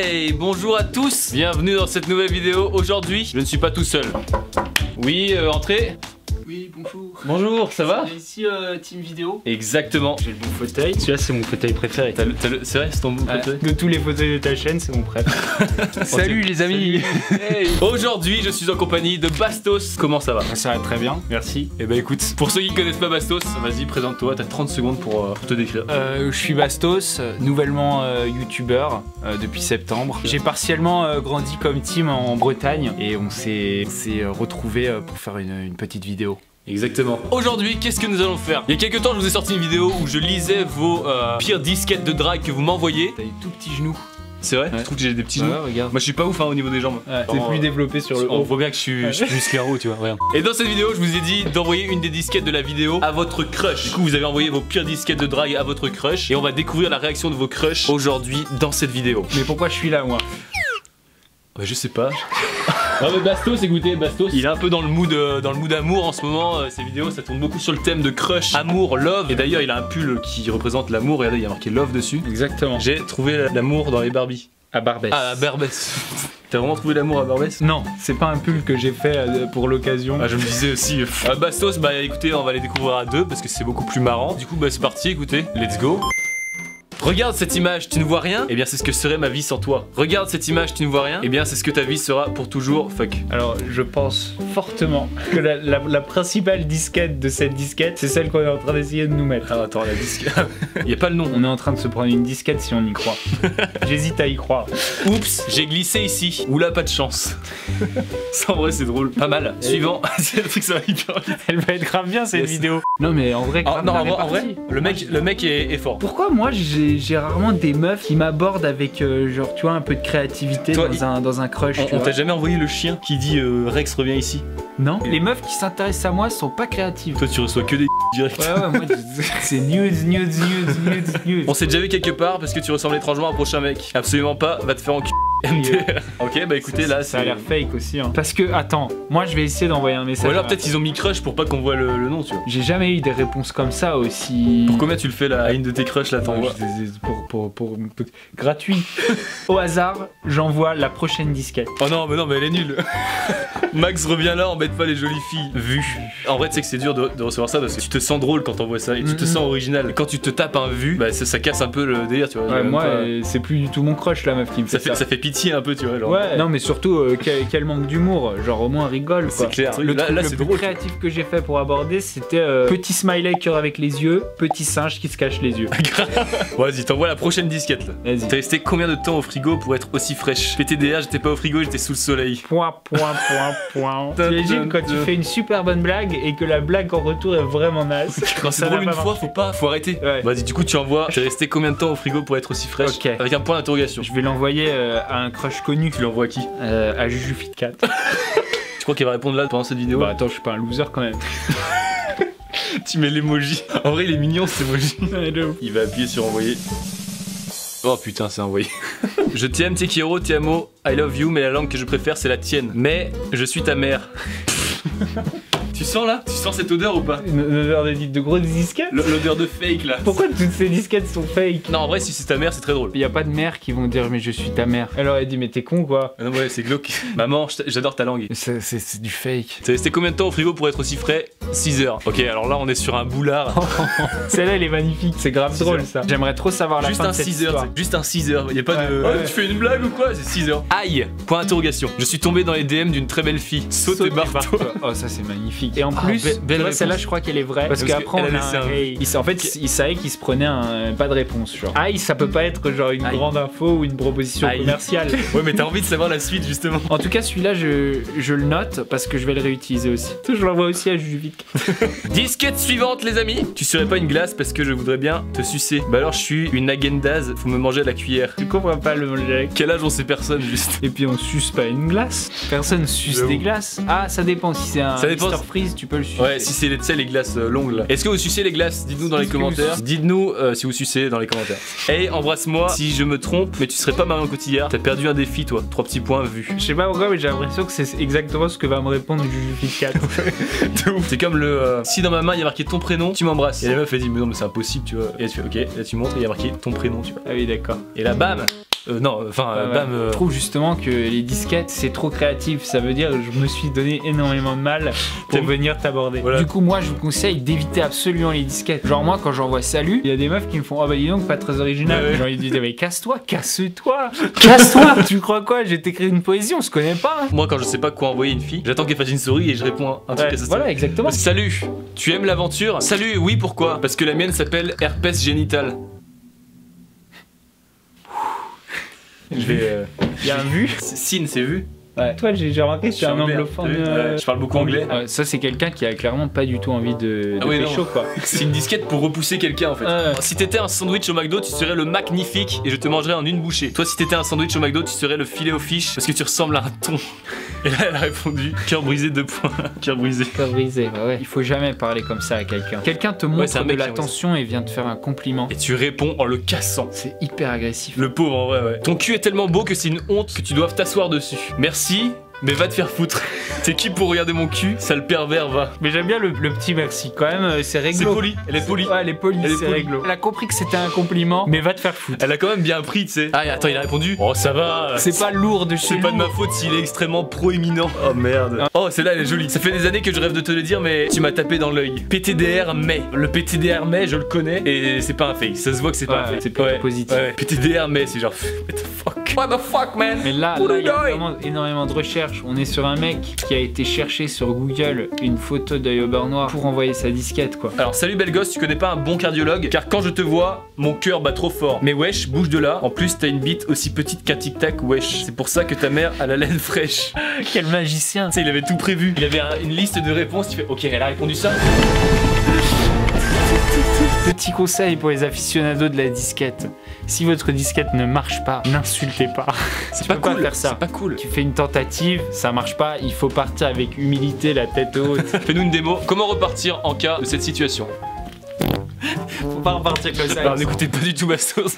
Hey, bonjour à tous, bienvenue dans cette nouvelle vidéo. Aujourd'hui, je ne suis pas tout seul. Oui, entrez. Oui, bonjour. Bonjour, ça va? Ici, team vidéo. Exactement. J'ai le bon fauteuil. Celui-là, c'est mon fauteuil préféré. C'est vrai, c'est ton bon fauteuil? De tous les fauteuils de ta chaîne, c'est mon préféré. Salut les amis. Hey. Aujourd'hui, je suis en compagnie de Bastos. Comment ça va? Ça va très bien, merci. Eh ben écoute, pour ceux qui connaissent pas Bastos, vas-y, présente-toi, t'as 30 secondes pour te décrire. Je suis Bastos, nouvellement youtubeur depuis septembre. J'ai partiellement grandi comme team en Bretagne et on s'est retrouvés pour faire une petite vidéo. Exactement. Aujourd'hui, qu'est-ce que nous allons faire? Il y a quelques temps, je vous ai sorti une vidéo où je lisais vos pires disquettes de drague que vous m'envoyez. T'as des tout petits genoux. C'est vrai? Ouais. Je trouve que j'ai des petits genoux. Ouais, regarde. Moi, je suis pas ouf hein, au niveau des jambes. Ouais, t'es plus développé sur le haut. On voit bien que je suis musclaro, tu vois, regarde. Et dans cette vidéo, je vous ai dit d'envoyer une des disquettes de la vidéo à votre crush. Du coup, vous avez envoyé vos pires disquettes de drague à votre crush et on va découvrir la réaction de vos crushs aujourd'hui dans cette vidéo. Mais pourquoi je suis là, moi? Ouais, je sais pas. Non mais Bastos, écoutez, Bastos, il est un peu dans le mood amour en ce moment. Ces vidéos, ça tourne beaucoup sur le thème de crush, amour, love. Et d'ailleurs, il a un pull qui représente l'amour. Regardez, il y a marqué love dessus. Exactement. J'ai trouvé l'amour dans les Barbies. À Barbès. Ah, à Barbès. T'as vraiment trouvé l'amour à Barbès? Non, c'est pas un pull que j'ai fait pour l'occasion. Ah, je me disais aussi. Bastos, bah écoutez, on va les découvrir à deux parce que c'est beaucoup plus marrant. Du coup, bah c'est parti, écoutez, let's go. Regarde cette image, tu ne vois rien? Eh bien c'est ce que serait ma vie sans toi. Regarde cette image, tu ne vois rien? Eh bien c'est ce que ta vie sera pour toujours, fuck. Alors je pense fortement que la principale disquette de cette disquette, c'est celle qu'on est en train d'essayer de nous mettre. Ah attends, la disquette... Il y a pas le nom. On est en train de se prendre une disquette si on y croit. J'hésite à y croire. Oups, j'ai glissé ici. Oula, pas de chance. Ça en vrai c'est drôle. Pas mal. Suivant. C'est le truc, ça va hyper vite. Elle va être grave bien cette vidéo. Non mais en vrai, non, en vrai, le mec est fort. Pourquoi moi j'ai rarement des meufs qui m'abordent avec genre tu vois un peu de créativité toi, dans un crush? On t'a jamais envoyé le chien qui dit Rex revient ici? Non. Les meufs qui s'intéressent à moi sont pas créatives. Toi tu reçois que des direct. Ouais moi c'est nudes. On s'est déjà vu quelque part parce que tu ressembles étrangement à un prochain mec. Absolument pas, va te faire enculer. Ok bah écoutez là ça a l'air fake aussi hein. Parce que attends, moi je vais essayer d'envoyer un message. Ou alors peut-être ils ont mis crush pour pas qu'on voit le nom tu vois. J'ai jamais eu des réponses comme ça aussi. Pour combien tu le fais là à une de tes crushs là t'envoies? Pour gratuit. Au hasard, j'envoie la prochaine disquette. Oh non mais elle est nulle. Max revient là, embête pas les jolies filles. Vu. En vrai tu sais que c'est dur de recevoir ça parce que tu te sens drôle quand t'envoies ça et tu te sens original. Quand tu te tapes un vu, bah ça casse un peu le délire tu vois. Ouais moi c'est plus du tout mon crush la meuf qui me fait ça. Ça fait pitié un peu tu vois genre. Ouais. Non mais surtout quel manque d'humour, genre au moins rigole quoi. C'est clair. Le truc là le c'est plus drôle. créatif que j'ai fait pour aborder c'était petit smiley cœur avec les yeux, petit singe qui se cache les yeux. Vas-y t'envoies la prochaine disquette là. Vas-y. T'es resté combien de temps au frigo pour être aussi fraîche? PTDR, j'étais pas au frigo, j'étais sous le soleil. Point. T'imagines quand tu fais une super bonne blague et que la blague en retour est vraiment naze. Quand c'est drôle une fois, faut arrêter. Ouais. Vas-y, du coup tu envoies. T'es resté combien de temps au frigo pour être aussi fraîche? Ok. Avec un point d'interrogation. Je vais l'envoyer à un crush connu. Tu l'envoies à qui? À Jujufit4. Tu crois qu'il va répondre là pendant cette vidéo? Bah attends, je suis pas un loser quand même. Tu mets l'emoji. En vrai il est mignon cet emoji. Il va appuyer sur envoyer. Oh putain, c'est envoyé. Je t'aime, Tekiro, ti amo, I love you, mais la langue que je préfère c'est la tienne. Mais je suis ta mère. Tu sens là? Tu sens cette odeur ou pas? Une odeur de grosses disquettes? L'odeur de fake là. Pourquoi toutes ces disquettes sont fake? Non en vrai si c'est ta mère c'est très drôle. Y a pas de mères qui vont dire mais je suis ta mère. Elle aurait dit mais t'es con quoi? Ah non ouais c'est glauque. Maman j'adore ta langue. C'est du fake. T'es resté combien de temps au frigo pour être aussi frais? 6 heures. Ok alors là on est sur un boulard. Celle-là elle est magnifique, c'est grave drôle ça. J'aimerais trop savoir la fin de cette histoire. Juste un 6 heures, y a pas de... Ouais. Tu fais une blague ou quoi? C'est 6 heures. Aïe! Point d'interrogation. Je suis tombé dans les DM d'une très belle fille. Saute et barre-toi. Oh ça c'est magnifique. Et en plus, celle-là je crois qu'elle est vraie. Parce qu'après on a en fait il savait qu'il se prenait pas de réponse genre. Aïe ça peut pas être genre une grande info ou une proposition commerciale. Ouais mais t'as envie de savoir la suite justement. En tout cas celui-là je le note parce que je vais le réutiliser aussi. Je l'envoie aussi à Jujuvit. Disquette suivante les amis. Tu serais pas une glace parce que je voudrais bien te sucer. Bah alors je suis une agendaz, faut me manger à la cuillère. Tu comprends pas le Quel âge on sait personne juste. Et puis on suce pas une glace. Personne suce des glaces. Ah ça dépend si c'est un Mr Freeze tu peux le sucer. Ouais si c'est les glaces longues là. Est-ce que vous sucez les glaces? Dites-nous dans les commentaires. Dites-nous si vous sucez dans les commentaires. Hey embrasse-moi si je me trompe mais tu serais pas Marion Cotillard. T'as perdu un défi toi. 3 petits points vus. Je sais pas pourquoi mais j'ai l'impression que c'est exactement ce que va me répondre Jujufit4. C'est comme le si dans ma main il y a marqué ton prénom tu m'embrasses. Et la meuf elle dit mais non mais c'est impossible tu vois. Et là tu fais ok, là tu montres et il y a marqué ton prénom tu vois. Ah oui d'accord. Et là bam. Non, enfin, Bam. Je trouve justement que les disquettes, c'est trop créatif. Ça veut dire que je me suis donné énormément de mal pour venir t'aborder. Voilà. Du coup, moi, je vous conseille d'éviter absolument les disquettes. Genre, moi, quand j'envoie salut, il y a des meufs qui me font ah bah dis donc, pas très original. J'ai envie de dire mais casse-toi, casse-toi, casse-toi. Tu crois quoi? J'ai t'écrit une poésie, on se connaît pas. Hein. Moi, quand je sais pas quoi envoyer une fille, j'attends qu'elle fasse une souris et je réponds un truc à ça. Voilà, exactement. Salut, tu aimes l'aventure? Salut, oui, pourquoi? Parce que la mienne s'appelle herpès génital. Je vais. Il y a un vu. Sin, c'est vu. Ouais. Toi, j'ai remarqué que tu es un anglophone. Je parle beaucoup anglais. Ça, c'est quelqu'un qui a clairement pas du tout envie de pécho, quoi. C'est une disquette pour repousser quelqu'un en fait. Si t'étais un sandwich au McDo, tu serais le magnifique et je te mangerais en une bouchée. Toi, si t'étais un sandwich au McDo, tu serais le filet aux fiches parce que tu ressembles à un thon. Et là, elle a répondu cœur brisé, 2 points. Cœur brisé. Cœur brisé, bah ouais. Il faut jamais parler comme ça à quelqu'un. Quelqu'un te montre de l'attention et vient te faire un compliment. Et tu réponds en le cassant. C'est hyper agressif. Le pauvre en vrai, ouais. Ton cul est tellement beau que c'est une honte que tu doives t'asseoir dessus. Merci. Mais va te faire foutre. T'es qui pour regarder mon cul? Sale pervers, va. Mais j'aime bien le petit merci quand même, c'est réglo. C'est poli, elle est polie. Ouais, elle est polie, c'est réglo. Elle a compris que c'était un compliment, mais va te faire foutre. Elle a quand même bien pris, tu sais. Ah, attends, il a répondu. Oh, ça va. C'est pas lourd de chez C'est pas de ma faute s'il est extrêmement proéminent. Oh merde. Oh, celle-là, elle est jolie. Ça fait des années que je rêve de te le dire, mais tu m'as tapé dans l'œil. PTDR, mais. Le PTDR, mais, je le connais. Et c'est pas un fake. Ça se voit que c'est pas un fake. C'est plutôt positif. Ouais. PTDR, mais, c'est genre. What the fuck? What the fuck, man? Mais là, il y a vraiment énormément de recherches. On est sur un mec qui a été chercher sur Google une photo d'œil au beurre noir pour envoyer sa disquette, quoi. Alors salut belle gosse, tu connais pas un bon cardiologue? Car quand je te vois, mon cœur bat trop fort. Mais wesh, bouge de là. En plus t'as une bite aussi petite qu'un tic tac, wesh. C'est pour ça que ta mère a la laine fraîche. Quel magicien. Tu sais, il avait tout prévu. Il avait une liste de réponses. Tu fais ok, elle a répondu ça. Petit conseil pour les aficionados de la disquette. Si votre disquette ne marche pas, n'insultez pas. C'est pas cool. Faire ça. C'est pas cool. Tu fais une tentative, ça marche pas, il faut partir avec humilité, la tête haute. Fais-nous une démo. Comment repartir en cas de cette situation? Faut pas repartir comme ça. Alors n'écoutez pas du tout Bastos.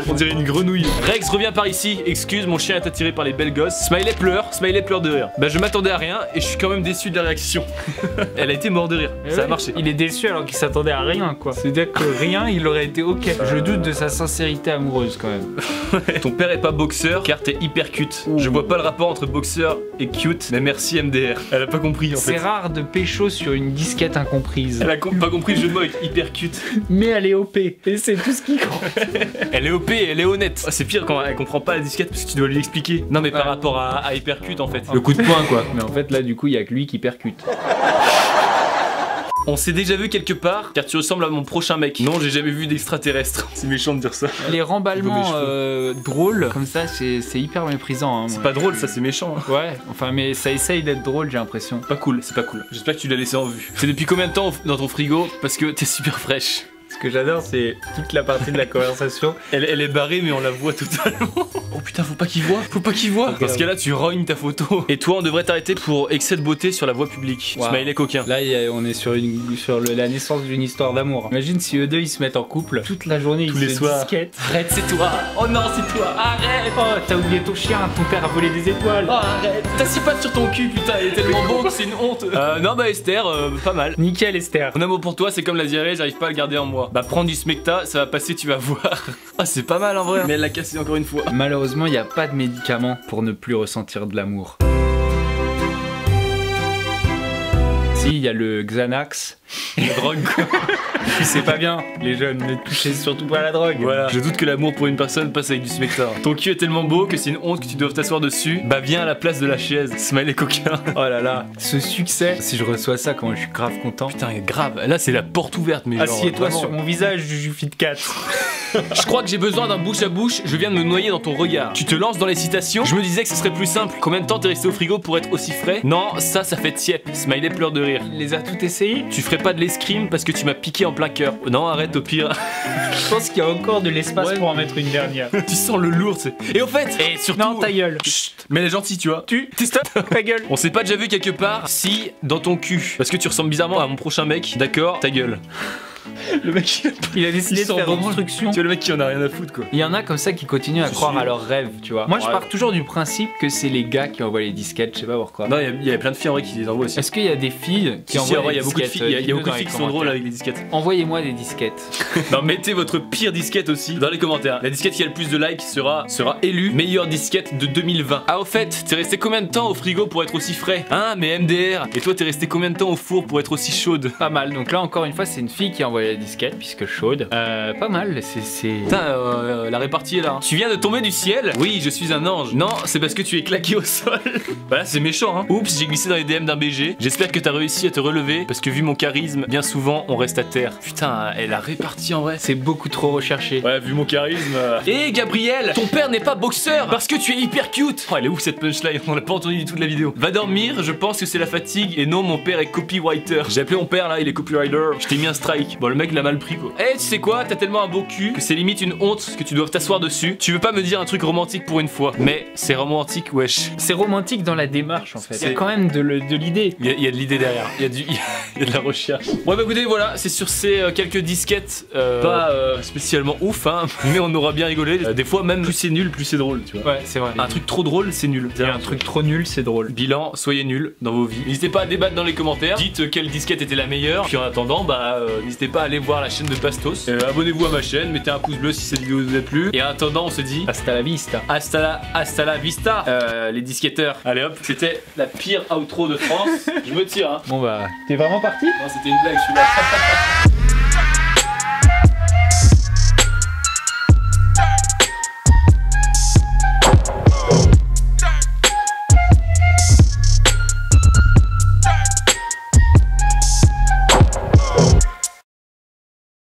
On dirait une grenouille. Rex, reviens par ici. Excuse, mon chien est attiré par les belles gosses. Smiley pleure de rire. Bah je m'attendais à rien et je suis quand même déçu de la réaction. Elle a été morte de rire. Ça a marché. Il est déçu alors qu'il s'attendait à rien, quoi. C'est-à-dire que rien, il aurait été ok. Je doute de sa sincérité amoureuse quand même. Ton père est pas boxeur car t'es hyper cute. Je vois pas le rapport entre boxeur et cute, mais merci MDR. Elle a pas compris en fait. C'est rare de pécho sur une disquette incomprise. Elle a pas compris le jeu de mots avec hyper cute. Mais elle est OP et c'est tout ce qui compte. Elle est OP, elle est honnête. Oh, c'est pire quand elle comprend pas la disquette parce que tu dois lui expliquer. Non mais par rapport à hypercute en fait. Le coup de poing quoi. Mais en fait là du coup il y a que lui qui percute. On s'est déjà vu quelque part car tu ressembles à mon prochain mec. Non, j'ai jamais vu d'extraterrestre. C'est méchant de dire ça. Les remballements drôles comme ça c'est hyper méprisant. Hein, c'est pas drôle, ça c'est méchant. Hein. Ouais, enfin mais ça essaye d'être drôle, j'ai l'impression. Pas cool, c'est pas cool. J'espère que tu l'as laissé en vue. C'est depuis combien de temps dans ton frigo? Parce que t'es super fraîche. Ce que j'adore, c'est toute la partie de la conversation. Elle est barrée, mais on la voit totalement. Oh putain, faut pas qu'il voit. Faut pas qu'il voit. Dans ce cas-là, tu rognes ta photo. Et toi, on devrait t'arrêter pour excès de beauté sur la voie publique. Wow. Smiley coquin. Là, on est sur la naissance d'une histoire d'amour. Imagine si eux deux ils se mettent en couple toute la journée, tous les soirs. Disquette. Arrête, c'est toi. Oh non, c'est toi. Arrête. Oh, t'as oublié ton chien. Ton père a volé des étoiles. Oh, arrête. T'as si pattes sur ton cul, putain. Elle est tellement beau que c'est une honte. Non, bah Esther, pas mal. Nickel, Esther. Mon amour pour toi, c'est comme la diarrhée, j'arrive pas à le garder en moi. Bah prends du smecta, ça va passer, tu vas voir. Ah, c'est pas mal en vrai. Mais elle l'a cassé encore une fois. Malheureusement, il n'y a pas de médicament pour ne plus ressentir de l'amour. Si, il y a le Xanax. La drogue quoi. C'est pas bien, les jeunes, ne touchez surtout pas à la drogue. Voilà. Je doute que l'amour pour une personne passe avec du smecta. Ton cul est tellement beau que c'est une honte que tu doives t'asseoir dessus. Bah viens à la place de la chaise. Smiley coquin. Oh là là, ce succès. Si je reçois ça, comment je suis grave content. Putain, grave. Là c'est la porte ouverte. Mais assieds-toi sur mon visage du Fit 4. Je crois que j'ai besoin d'un bouche à bouche. Je viens de me noyer dans ton regard. Tu te lances dans les citations. Je me disais que ce serait plus simple. Combien de temps t'es resté au frigo pour être aussi frais? Non, ça fait tiep. Smiley pleure de rire. Il les a toutes essayées. Tu ferais pas de l'escrime parce que tu m'as piqué en plein cœur. Non, arrête au pire. Je pense qu'il y a encore de l'espace pour en mettre une dernière. Tu sens le lourd, tu sais. Et au fait, et surtout. Non, ta gueule. Chut, mais elle est gentille, tu vois. Tu stop, ta gueule. On s'est pas déjà vu quelque part? Si, dans ton cul. Parce que tu ressembles bizarrement à mon prochain mec. D'accord, ta gueule. Le mec il a décidé de faire construction. Tu vois le mec qui en a rien à foutre quoi. Il y en a comme ça qui continuent à croire à leurs rêves, tu vois. Moi je pars toujours du principe que c'est les gars qui envoient les disquettes, je sais pas pourquoi. Non, il y a plein de filles en vrai qui les envoient aussi. Est-ce qu'il y a des filles qui envoient les disquettes? Il y a beaucoup de filles qui sont drôles avec les disquettes. Envoyez-moi des disquettes. Non, mettez votre pire disquette aussi dans les commentaires. La disquette qui a le plus de likes sera élue meilleure disquette de 2020. Ah, au fait, t'es resté combien de temps au frigo pour être aussi frais? Hein, mais MDR. Et toi, t'es resté combien de temps au four pour être aussi chaude? Pas mal. Donc là, encore une fois, c'est une fille qui a envoyé la disquette, puisque chaude. Pas mal, c'est... Putain, la répartie est là. Tu viens de tomber du ciel? Oui, je suis un ange. Non, c'est parce que tu es claqué au sol. Voilà, c'est méchant, hein. Oups, j'ai glissé dans les DM d'un BG. J'espère que t'as réussi à te relever, parce que vu mon charisme, bien souvent, on reste à terre. Putain, elle a réparti en vrai. C'est beaucoup trop recherché. Ouais, vu mon charisme. Et Gabriel, ton père n'est pas boxeur parce que tu es hyper cute. Oh, elle est ouf cette punchline, on l'a pas entendu du tout de la vidéo. Va dormir, je pense que c'est la fatigue et non, mon père est copywriter. J'ai appelé mon père là, il est copywriter. Je t'ai mis un strike. Bon, le mec l'a mal pris quoi. Eh, tu sais quoi, t'as tellement un beau cul que c'est limite une honte que tu doives t'asseoir dessus. Tu veux pas me dire un truc romantique pour une fois, mais c'est romantique, wesh. C'est romantique dans la démarche en fait. Il y a quand même de l'idée. Il y a de l'idée derrière. Il y a de la recherche. Bon, bah écoutez, voilà, c'est sur ces quelques disquettes pas spécialement ouf, hein, mais on aura bien rigolé. Des fois, même plus c'est nul, plus c'est drôle, tu vois. Ouais, c'est vrai. Un truc trop drôle, c'est nul. Et un truc trop nul, c'est drôle. Bilan, soyez nuls dans vos vies. N'hésitez pas à débattre dans les commentaires. Dites quelle disquette était la meilleure. Puis en attendant, bah, n'hésitez pas à aller voir la chaîne de Pastos. Abonnez-vous à ma chaîne, mettez un pouce bleu si cette vidéo vous a plu. Et en attendant, on se dit hasta la vista. Hasta la vista, les disquetteurs. Allez hop, c'était la pire outro de France. Je me tire, hein. Bon bah, t'es vraiment parti? Non, c'était une blague, je suis là.